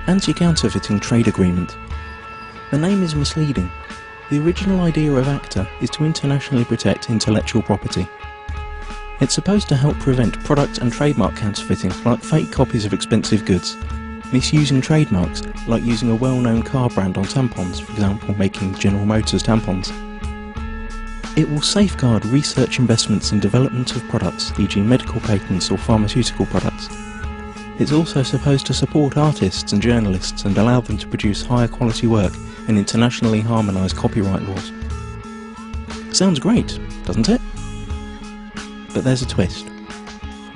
Anti-Counterfeiting Trade Agreement. The name is misleading. The original idea of ACTA is to internationally protect intellectual property. It's supposed to help prevent product and trademark counterfeiting, like fake copies of expensive goods, misusing trademarks, like using a well-known car brand on tampons, for example making General Motors tampons. It will safeguard research investments in development of products, e.g. medical patents or pharmaceutical products. It's also supposed to support artists and journalists and allow them to produce higher quality work and internationally harmonise copyright laws. Sounds great, doesn't it? But there's a twist.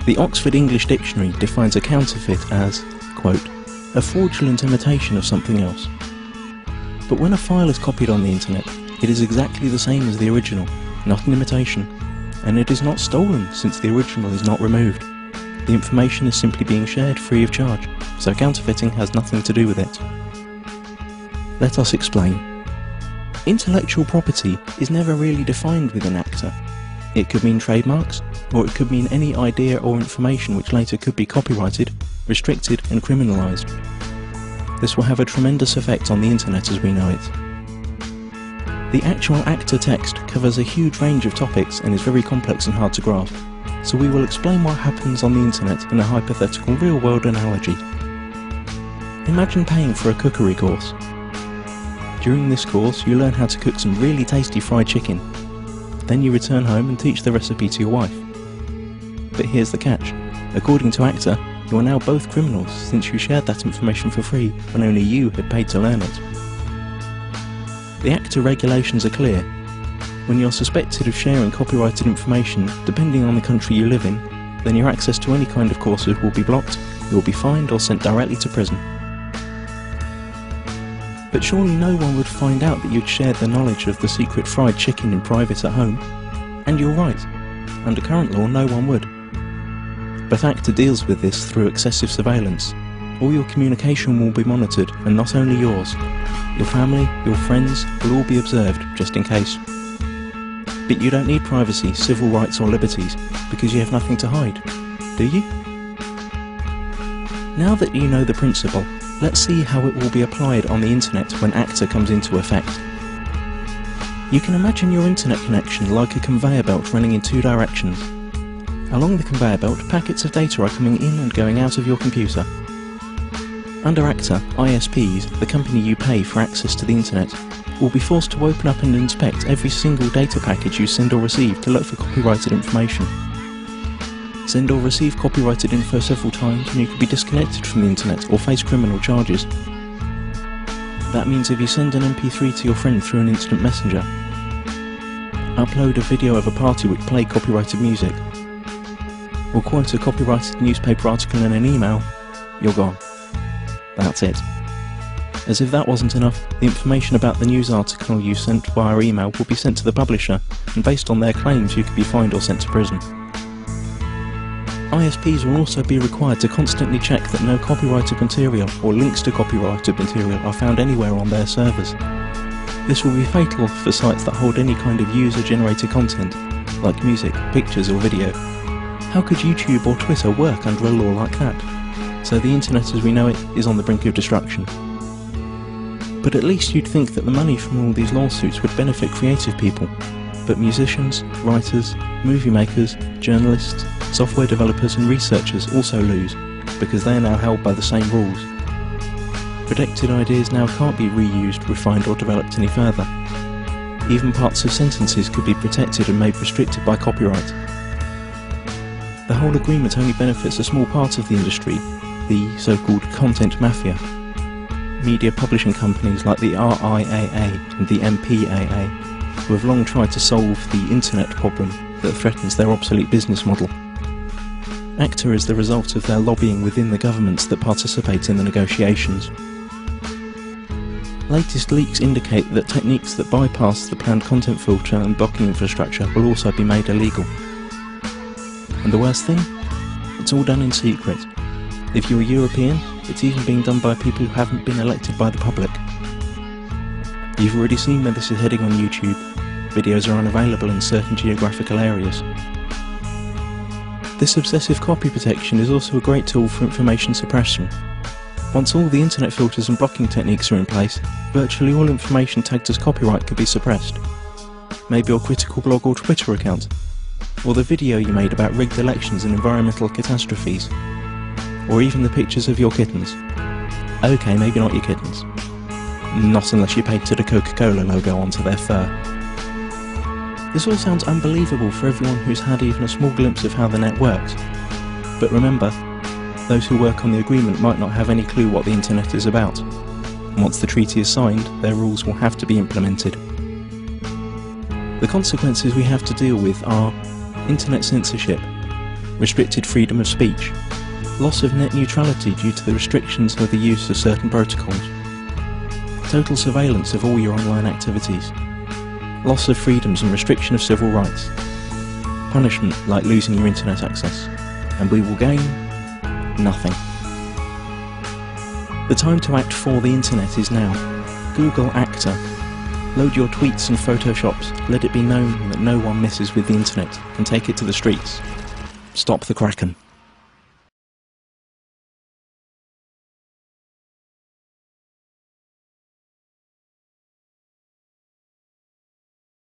The Oxford English Dictionary defines a counterfeit as, quote, a fraudulent imitation of something else. But when a file is copied on the internet, it is exactly the same as the original, not an imitation, and it is not stolen since the original is not removed. The information is simply being shared free of charge, so counterfeiting has nothing to do with it. Let us explain. Intellectual property is never really defined within ACTA. It could mean trademarks, or it could mean any idea or information which later could be copyrighted, restricted and criminalised. This will have a tremendous effect on the internet as we know it. The actual ACTA text covers a huge range of topics and is very complex and hard to grasp, so we will explain what happens on the internet in a hypothetical real-world analogy. Imagine paying for a cookery course. During this course you learn how to cook some really tasty fried chicken. Then you return home and teach the recipe to your wife. But here's the catch. According to ACTA, you are now both criminals since you shared that information for free when only you had paid to learn it. The ACTA regulations are clear. When you're suspected of sharing copyrighted information, depending on the country you live in, then your access to any kind of courses will be blocked, you will be fined or sent directly to prison. But surely no one would find out that you'd shared the knowledge of the secret fried chicken in private at home. And you're right. Under current law, no one would. But ACTA deals with this through excessive surveillance. All your communication will be monitored, and not only yours. Your family, your friends will all be observed, just in case. But you don't need privacy, civil rights or liberties, because you have nothing to hide, do you? Now that you know the principle, let's see how it will be applied on the internet when ACTA comes into effect. You can imagine your internet connection like a conveyor belt running in two directions. Along the conveyor belt, packets of data are coming in and going out of your computer. Under ACTA, ISPs, the company you pay for access to the internet, will be forced to open up and inspect every single data package you send or receive to look for copyrighted information. Send or receive copyrighted info several times and you could be disconnected from the internet or face criminal charges. That means if you send an MP3 to your friend through an instant messenger, upload a video of a party which played copyrighted music, or quote a copyrighted newspaper article in an email, you're gone. That's it. As if that wasn't enough, the information about the news article you sent via email will be sent to the publisher, and based on their claims you could be fined or sent to prison. ISPs will also be required to constantly check that no copyrighted material or links to copyrighted material are found anywhere on their servers. This will be fatal for sites that hold any kind of user-generated content, like music, pictures or video. How could YouTube or Twitter work under a law like that? So the internet as we know it is on the brink of destruction. But at least you'd think that the money from all these lawsuits would benefit creative people. But musicians, writers, movie makers, journalists, software developers and researchers also lose, because they are now held by the same rules. Protected ideas now can't be reused, refined or developed any further. Even parts of sentences could be protected and made restricted by copyright. The whole agreement only benefits a small part of the industry, the so-called content mafia. Media publishing companies like the RIAA and the MPAA, who have long tried to solve the internet problem that threatens their obsolete business model. ACTA is the result of their lobbying within the governments that participate in the negotiations. Latest leaks indicate that techniques that bypass the planned content filter and blocking infrastructure will also be made illegal. And the worst thing? It's all done in secret. If you're European, it's even being done by people who haven't been elected by the public. You've already seen where this is heading on YouTube. Videos are unavailable in certain geographical areas. This obsessive copy protection is also a great tool for information suppression. Once all the internet filters and blocking techniques are in place, virtually all information tagged as copyright could be suppressed. Maybe your critical blog or Twitter account, or the video you made about rigged elections and environmental catastrophes, or even the pictures of your kittens. Okay, maybe not your kittens. Not unless you painted a Coca-Cola logo onto their fur. This all sounds unbelievable for everyone who's had even a small glimpse of how the net works. But remember, those who work on the agreement might not have any clue what the internet is about. And once the treaty is signed, their rules will have to be implemented. The consequences we have to deal with are internet censorship, restricted freedom of speech, loss of net neutrality due to the restrictions of the use of certain protocols, total surveillance of all your online activities, loss of freedoms and restriction of civil rights, punishment like losing your internet access, and we will gain nothing. The time to act for the internet is now. Google ACTA. Load your tweets and photoshops, let it be known that no one messes with the internet, and take it to the streets. Stop the Kraken.